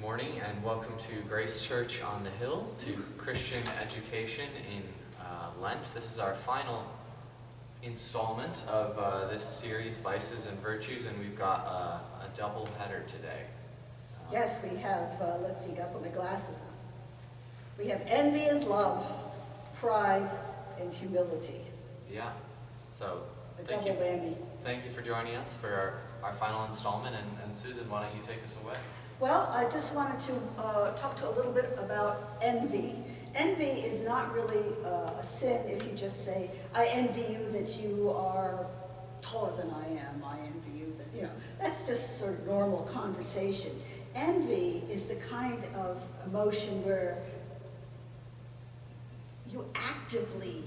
morning and welcome to Grace Church on the Hill, to Christian education in Lent. This is our final installment of this series, Vices and Virtues, and we've got a double header today. Yes, we have, let's see, got to put my glasses on. We have envy and love, pride and humility. Yeah, so A double whammy. Thank you for joining us for our final installment, and Susan, why don't you take us away? Well, I just wanted to talk to a little bit about envy. Envy is not really a sin if you just say, I envy you that you are taller than I am. I envy you that, that's just sort of normal conversation. Envy is the kind of emotion where you actively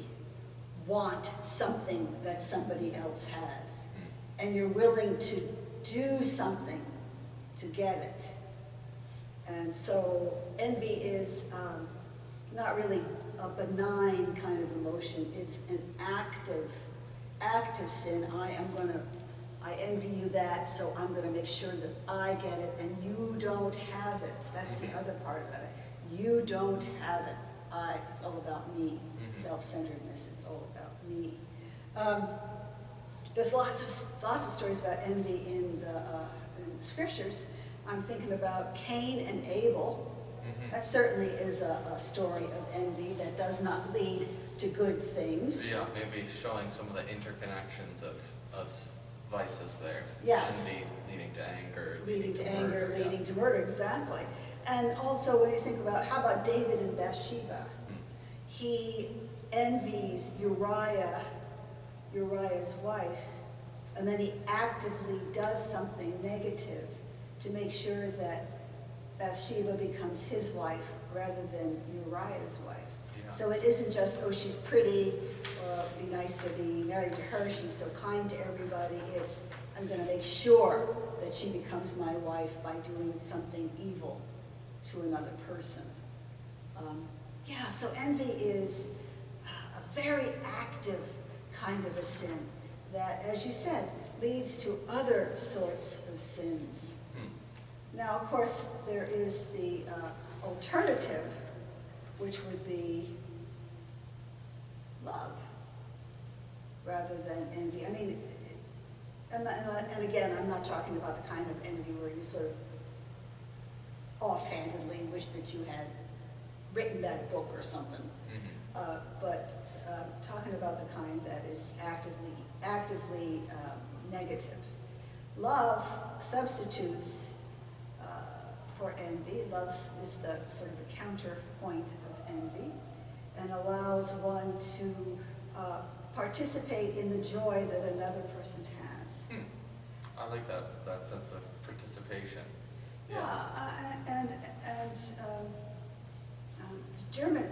want something that somebody else has, and you're willing to do something to get it. And so envy is not really a benign kind of emotion. It's an active sin. I envy you that, so I'm going to make sure that I get it and you don't have it. That's the other part of it. You don't have it. It's all about me. Self-centeredness. It's all about me. There's lots of stories about envy in the scriptures. I'm thinking about Cain and Abel. That certainly is a story of envy that does not lead to good things. Yeah, maybe showing some of the interconnections of vices there. Yes. Envy leading to anger. Leading to murder, exactly. And also when you think about, how about David and Bathsheba? He envies Uriah's wife, and then he actively does something negative to make sure that Bathsheba becomes his wife rather than Uriah's wife. Yeah. So it isn't just, oh, she's pretty, or it'd be nice to be married to her, she's so kind to everybody. It's, I'm going to make sure that she becomes my wife by doing something evil to another person. So envy is a very active kind of a sin that, as you said, leads to other sorts of sins. Now, of course, there is the alternative, which would be love rather than envy. I mean, and again, I'm not talking about the kind of envy where you sort of offhandedly wish that you had written that book or something. But talking about the kind that is actively negative. Love substitutes for envy. Love is the sort of the counterpoint of envy, and allows one to participate in the joy that another person has. I like that sense of participation.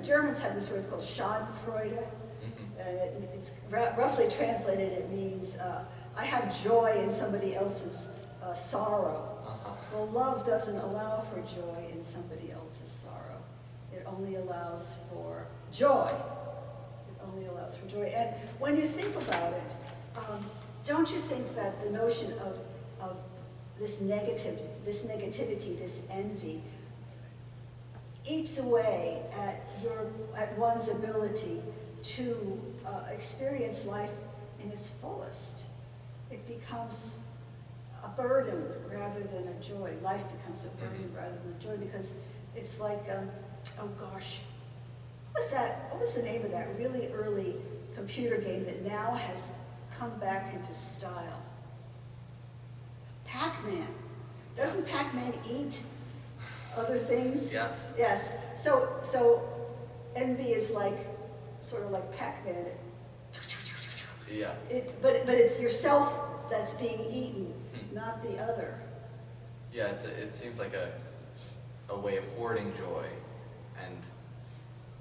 Germans have this word, it's called Schadenfreude, and it's roughly translated, it means I have joy in somebody else's sorrow. Well, love doesn't allow for joy in somebody else's sorrow. It only allows for joy. And when you think about it, don't you think that the notion of this negativity, this envy, eats away at one's ability to experience life in its fullest? It becomes a burden rather than a joy. Life becomes a burden rather than a joy, because it's like, oh gosh, what was the name of that really early computer game that now has come back into style? Pac-Man. Doesn't Pac-Man eat other things? Yes. Yes. So envy is sort of like Pac-Man. Yeah. But it's yourself that's being eaten, not the other. Yeah, it seems like a way of hoarding joy, and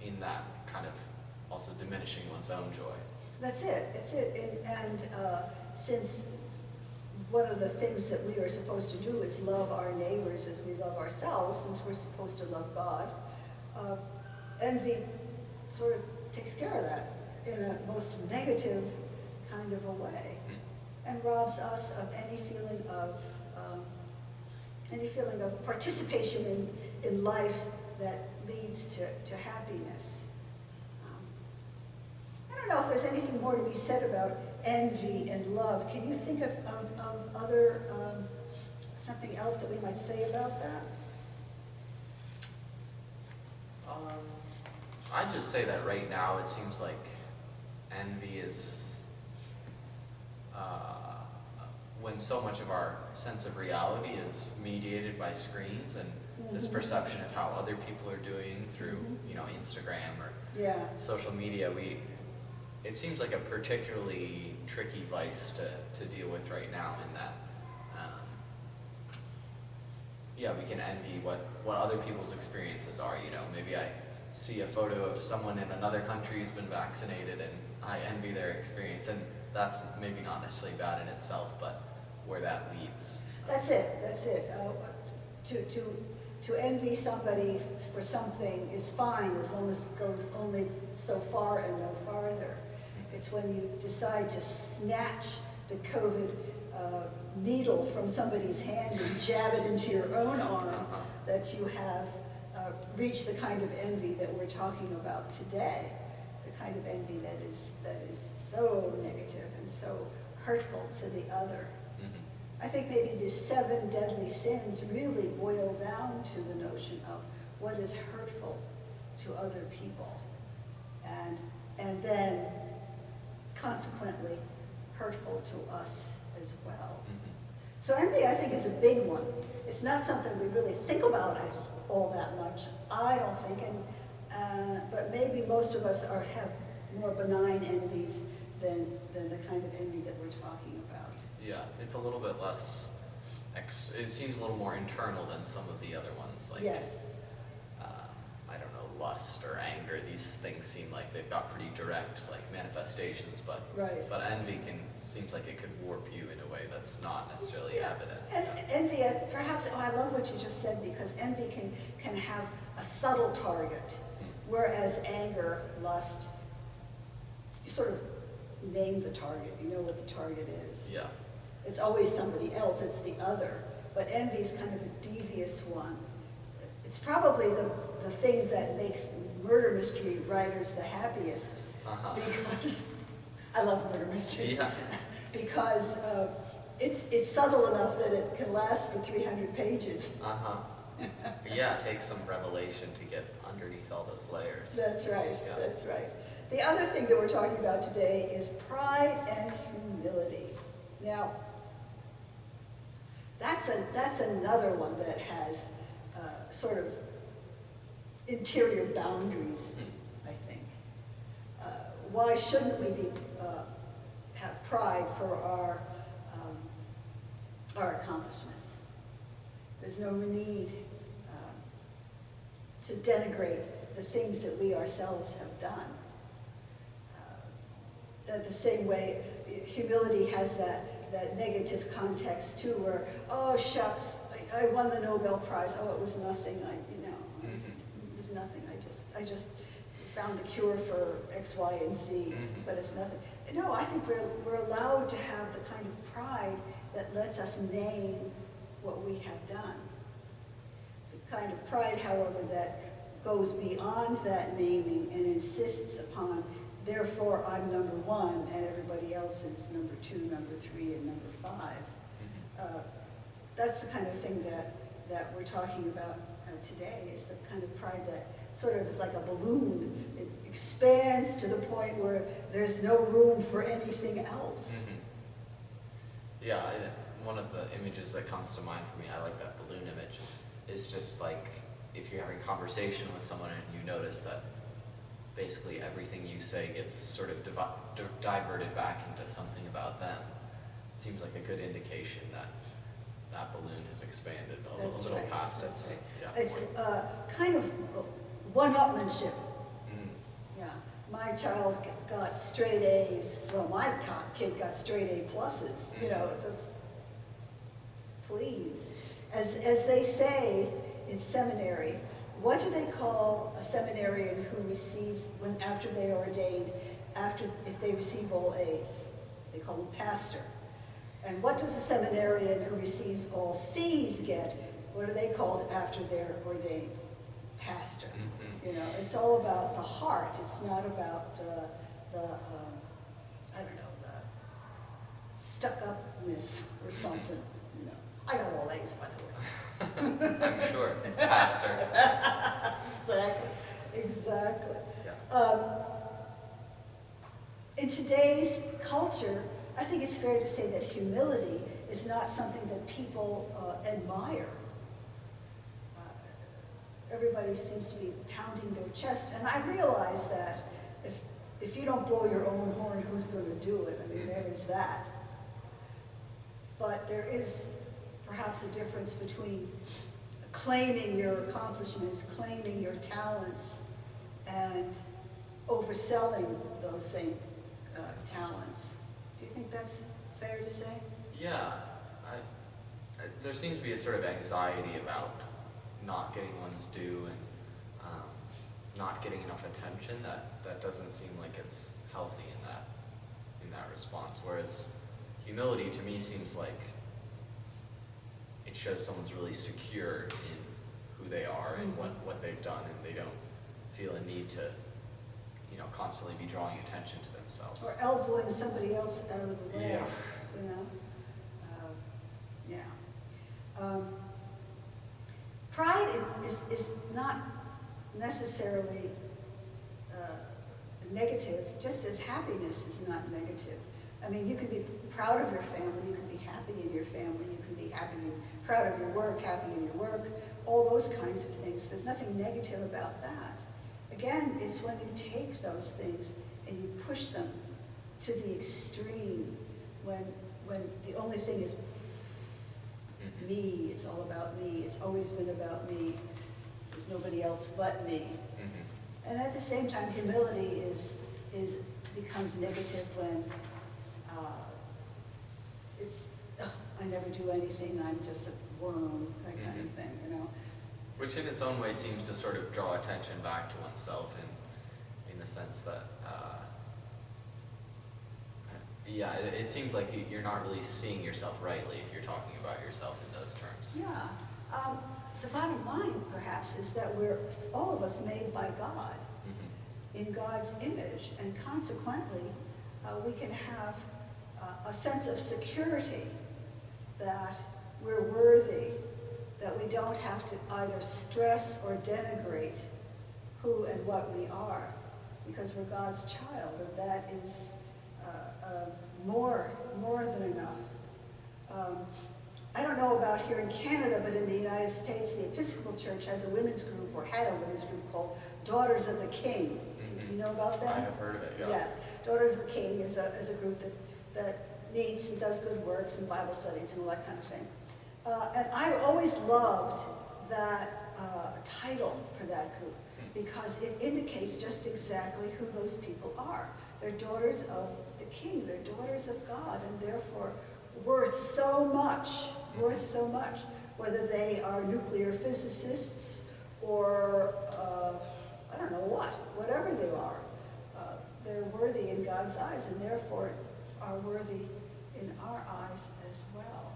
in that kind of also diminishing one's own joy. That's it. And since one of the things that we are supposed to do is love our neighbors as we love ourselves, since we're supposed to love God, envy sort of takes care of that in a most negative kind of a way, and robs us of any feeling of any feeling of participation in life that leads to happiness. I don't know if there's anything more to be said about envy and love. Can you think of other, something else that we might say about that? I'd just say that right now it seems like envy is when so much of our sense of reality is mediated by screens and this perception of how other people are doing through, Instagram or social media, it seems like a particularly tricky vice to deal with right now in that, we can envy what other people's experiences are, maybe I see a photo of someone in another country who's been vaccinated and I envy their experience, and that's maybe not necessarily bad in itself, but where that leads. That's it. To envy somebody for something is fine as long as it goes only so far and no farther. It's when you decide to snatch the COVID needle from somebody's hand and jab it into your own arm that you have reached the kind of envy that we're talking about today. The kind of envy that is so negative and so hurtful to the other. I think maybe the 7 deadly sins really boil down to the notion of what is hurtful to other people, and then consequently hurtful to us as well. So envy, I think, is a big one. It's not something we really think about all that much, I don't think, but maybe most of us have more benign envies than the kind of envy that we're talking about. Yeah, it's a little bit less, it seems a little more internal than some of the other ones, like, yes. I don't know, lust or anger. These things seem like they've got pretty direct, manifestations, but envy seems like it could warp you in a way that's not necessarily evident. And envy, perhaps, I love what you just said, because envy can have a subtle target, whereas anger, lust, you sort of name the target, you know what the target is. Yeah. It's always somebody else, it's the other. But envy is kind of a devious one. It's probably the thing that makes murder mystery writers the happiest. Because I love murder mysteries. Yeah. Because it's subtle enough that it can last for 300 pages. Yeah, it takes some revelation to get underneath all those layers. That's right, Yeah. That's right. The other thing that we're talking about today is pride and humility. Now, that's another one that has sort of interior boundaries, I think. Why shouldn't we have pride for our accomplishments? There's no need to denigrate the things that we ourselves have done. The same way, humility has that negative context too, where, oh shucks, I won the Nobel Prize. Oh, it was nothing. It was nothing. I just found the cure for X, Y, and Z, but it's nothing. No, I think we're allowed to have the kind of pride that lets us name what we have done. The kind of pride, however, that goes beyond that naming and insists upon, therefore I'm number 1 and everybody else is number 2, number 3, and number 5. That's the kind of thing that we're talking about today, is the kind of pride that sort of is like a balloon. It expands to the point where there's no room for anything else. Yeah, one of the images that comes to mind for me, I like that balloon image, is just like if you're having a conversation with someone and you notice that basically everything you say gets sort of diverted back into something about them. It seems like a good indication that that balloon has expanded a little past its It's point. kind of one-upmanship. Yeah, my child got straight A's. Well, my kid got straight A pluses. You know, it's please, as they say in seminary. What do they call a seminarian who receives, after they are ordained, if they receive all A's? They call them pastor. And what does a seminarian who receives all C's get what are they called after they're ordained? Pastor. Mm-hmm. You know, it's all about the heart. It's not about I don't know, the stuck-upness or something, you know. I got all A's, by the way. I'm sure. Pastor. Exactly. Yeah. In today's culture, I think it's fair to say that humility is not something that people admire. Everybody seems to be pounding their chest, and I realize that if you don't blow your own horn, who's going to do it? I mean, there is that. But there is perhaps a difference between claiming your accomplishments, claiming your talents, and overselling those same talents. Do you think that's fair to say? Yeah. There seems to be a sort of anxiety about not getting one's due and not getting enough attention. That doesn't seem like it's healthy in that response. Whereas humility to me seems like it shows someone's really secure in who they are and what they've done, and they don't feel a need to, you know, constantly be drawing attention to themselves. Or elbowing somebody else out of the way, Yeah. you know? Pride is not necessarily negative, just as happiness is not negative. I mean, you can be proud of your family, you can be happy in your family, you can be happy and proud of your work, happy in your work, all those kinds of things. There's nothing negative about that. Again, it's when you take those things and you push them to the extreme, when the only thing is me, it's all about me, it's always been about me, there's nobody else but me. And at the same time, humility becomes negative when it's, oh, I never do anything, I'm just a worm, that kind of thing, you know. Which in its own way seems to sort of draw attention back to oneself in the sense that, yeah, it seems like you're not really seeing yourself rightly if you're talking about yourself in those terms. Yeah. The bottom line, perhaps, is that we're all of us made by God, in God's image, and consequently, we can have a sense of security that we're worthy, that we don't have to either stress or denigrate who and what we are, because we're God's child, and that is more than enough. I don't know about here in Canada, but in the United States, the Episcopal Church has a women's group, or had a women's group, called Daughters of the King. Do you know about that? I have heard of it, yeah. Yes. Daughters of the King is a group that meets and does good works and Bible studies and all that kind of thing. And I always loved that title for that group, because it indicates just exactly who those people are. They're daughters of the King, they're daughters of God, and therefore worth so much, whether they are nuclear physicists or I don't know whatever they are. They're worthy in God's eyes, and therefore are worthy in our eyes as well.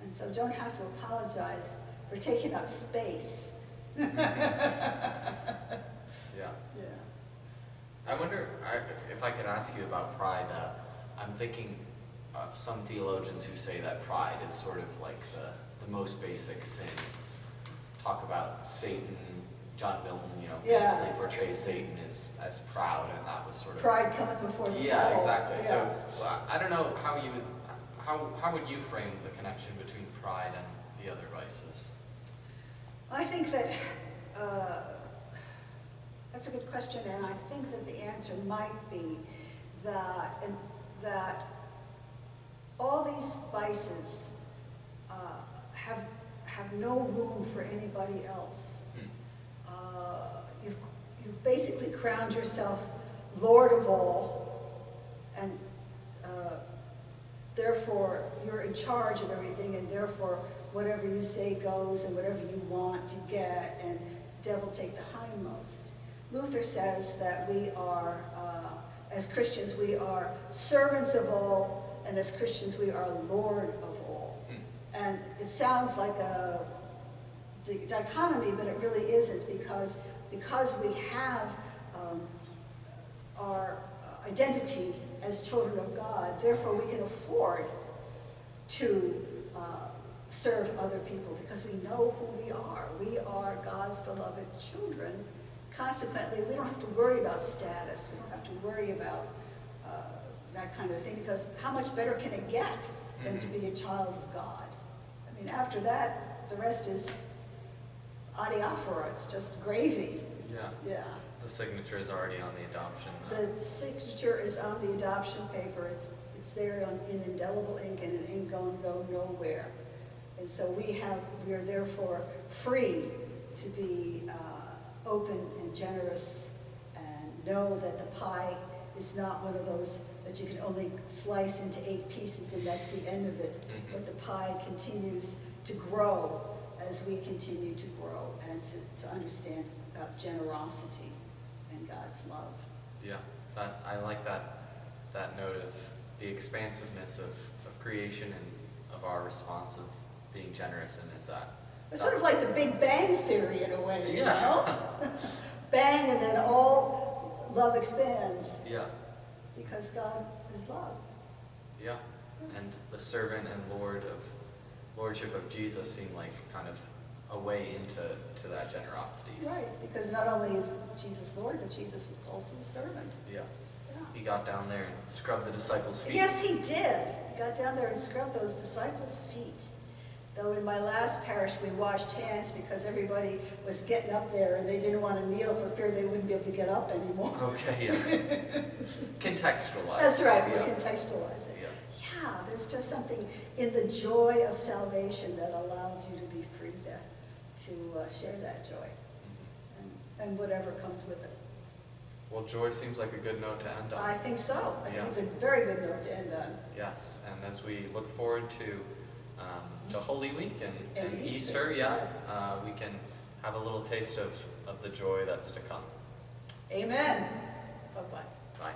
And so don't have to apologize for taking up space. Yeah. Yeah. I wonder if I could ask you about pride. I'm thinking of some theologians who say that pride is sort of like the most basic sin. It's talk about Satan. John Milton, famously portrays Satan as proud, and that was sort of pride cometh before the fall. Yeah, exactly. Yeah. So I don't know how would you frame the connection between pride and the other vices? I think that that's a good question, and I think that the answer might be that all these vices have no room for anybody else. You've basically crowned yourself Lord of all, and therefore you're in charge of everything, and therefore whatever you say goes, and whatever you want you get, and the devil take the hindmost. Luther says that we are, as Christians, we are servants of all, and as Christians we are Lord of all. And it sounds like a dichotomy, but it really isn't, because we have our identity as children of God, therefore we can afford to serve other people, because we know who we are. We are God's beloved children. Consequently, we don't have to worry about status. We don't have to worry about that kind of thing, because how much better can it get than to be a child of God? I mean, after that, the rest is adiaphora. It's just gravy. Yeah. Yeah. The signature is already on the adoption. The signature is on the adoption paper. It's there in indelible ink, and it ain't going to go nowhere. And so we are therefore free to be open and generous, and know that the pie is not one of those that you can only slice into 8 pieces and that's the end of it. But the pie continues to grow as we continue to grow and to understand about generosity and God's love. Yeah, I like that note of the expansiveness of creation and of our response of being generous, and it's that. It's sort of like the Big Bang Theory in a way, you Yeah. know? Bang, and then all love expands. Yeah. Because God is love. Yeah. And the servant and lordship of Jesus seem like kind of a way into that generosity. Right, because not only is Jesus Lord, but Jesus is also a servant. Yeah. Yeah. He got down there and scrubbed the disciples' feet. Yes, he did. He got down there and scrubbed those disciples' feet. Though in my last parish we washed hands because everybody was getting up there and they didn't want to kneel for fear they wouldn't be able to get up anymore. Okay, yeah. Contextualize. That's right, we're Yeah. contextualizing. Yeah. Yeah, there's just something in the joy of salvation that allows you to be free to share that joy and whatever comes with it. Well, joy seems like a good note to end on. I think so. I think Yeah. it's a very good note to end on. Yes, and as we look forward to Holy Week and Easter, Easter, yeah, yes. we can have a little taste of the joy that's to come. Amen. Bye-bye. Bye.